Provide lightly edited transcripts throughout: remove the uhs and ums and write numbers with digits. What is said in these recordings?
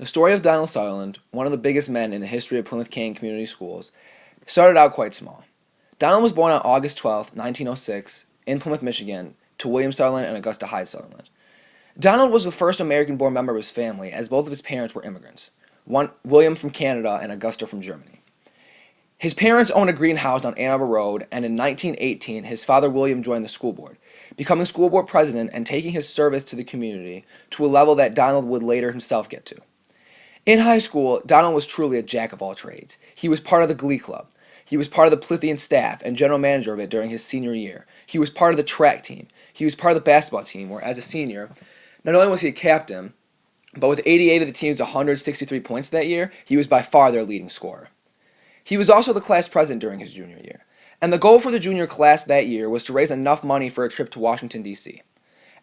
The story of Donald Sutherland, one of the biggest men in the history of Plymouth Canyon Community Schools, started out quite small. Donald was born on August 12, 1906, in Plymouth, Michigan, to William Sutherland and Augusta Hyde Sutherland. Donald was the first American-born member of his family, as both of his parents were immigrants, one William from Canada and Augusta from Germany. His parents owned a greenhouse on Ann Arbor Road, and in 1918, his father William joined the school board, becoming school board president and taking his service to the community to a level that Donald would later himself get to. In high school, Donald was truly a jack of all trades. He was part of the Glee Club. He was part of the Plymouth staff and general manager of it during his senior year. He was part of the track team. He was part of the basketball team, where as a senior, not only was he a captain, but with 88 of the team's 163 points that year, he was by far their leading scorer. He was also the class president during his junior year, and the goal for the junior class that year was to raise enough money for a trip to Washington, D.C.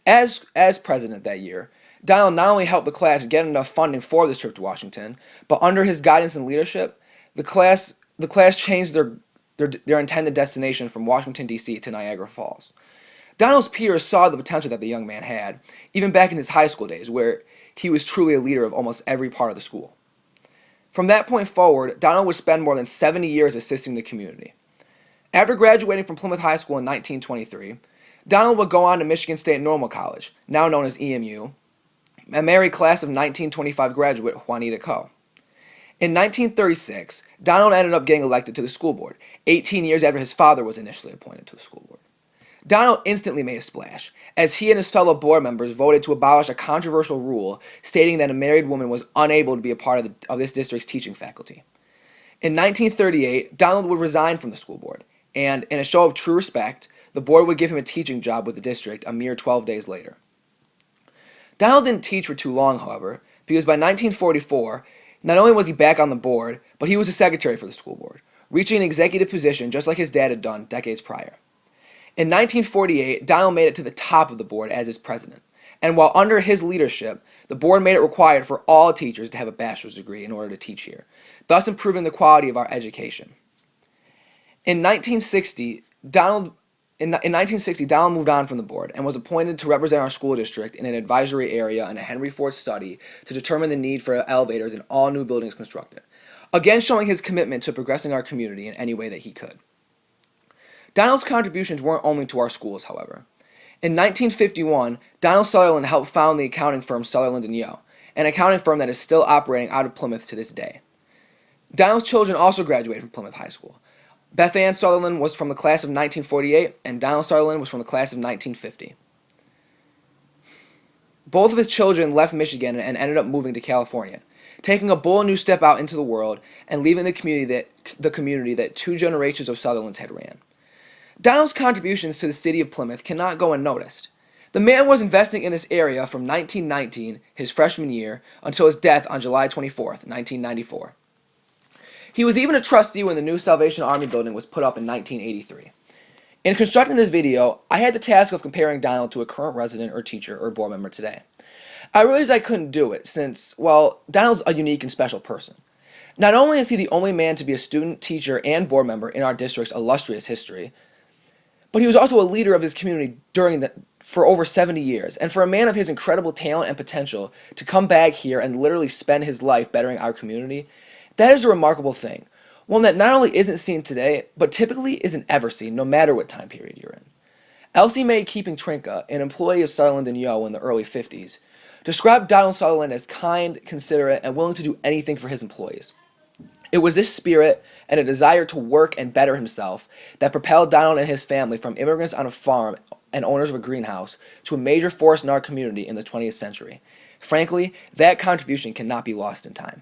As president that year, Donald not only helped the class get enough funding for this trip to Washington, but under his guidance and leadership, the class changed their intended destination from Washington, D.C. to Niagara Falls. Donald's peers saw the potential that the young man had, even back in his high school days, where he was truly a leader of almost every part of the school. From that point forward, Donald would spend more than 70 years assisting the community. After graduating from Plymouth High School in 1923, Donald would go on to Michigan State Normal College, now known as EMU, and marry class of 1925 graduate Juanita Coe. In 1936, Donald ended up getting elected to the school board, 18 years after his father was initially appointed to the school board. Donald instantly made a splash, as he and his fellow board members voted to abolish a controversial rule stating that a married woman was unable to be a part of this district's teaching faculty. In 1938, Donald would resign from the school board, and in a show of true respect, the board would give him a teaching job with the district a mere 12 days later. Donald didn't teach for too long, however, because by 1944, not only was he back on the board, but he was a secretary for the school board, reaching an executive position just like his dad had done decades prior. In 1948, Donald made it to the top of the board as its president, and while under his leadership, the board made it required for all teachers to have a bachelor's degree in order to teach here, thus improving the quality of our education. In 1960, Donald moved on from the board and was appointed to represent our school district in an advisory area in a Henry Ford study to determine the need for elevators in all new buildings constructed, again showing his commitment to progressing our community in any way that he could. Donald's contributions weren't only to our schools, however. In 1951, Donald Sutherland helped found the accounting firm Sutherland & Yo, an accounting firm that is still operating out of Plymouth to this day. Donald's children also graduated from Plymouth High School. Beth Ann Sutherland was from the class of 1948, and Donald Sutherland was from the class of 1950. Both of his children left Michigan and ended up moving to California, taking a bold new step out into the world and leaving the community that two generations of Sutherlands had ran. Donald's contributions to the city of Plymouth cannot go unnoticed. The man was investing in this area from 1919, his freshman year, until his death on July 24th, 1994. He was even a trustee when the new Salvation Army building was put up in 1983. In constructing this video, I had the task of comparing Donald to a current resident or teacher or board member today. I realized I couldn't do it since, well, Donald's a unique and special person. Not only is he the only man to be a student, teacher, and board member in our district's illustrious history, but he was also a leader of his community for over 70 years, and for a man of his incredible talent and potential to come back here and literally spend his life bettering our community, that is a remarkable thing, one that not only isn't seen today, but typically isn't ever seen, no matter what time period you're in. Elsie Mae Keeping Trinka, an employee of Sutherland & Yo in the early 50s, described Donald Sutherland as kind, considerate, and willing to do anything for his employees. It was this spirit and a desire to work and better himself that propelled Donald and his family from immigrants on a farm and owners of a greenhouse to a major force in our community in the 20th century. Frankly, that contribution cannot be lost in time.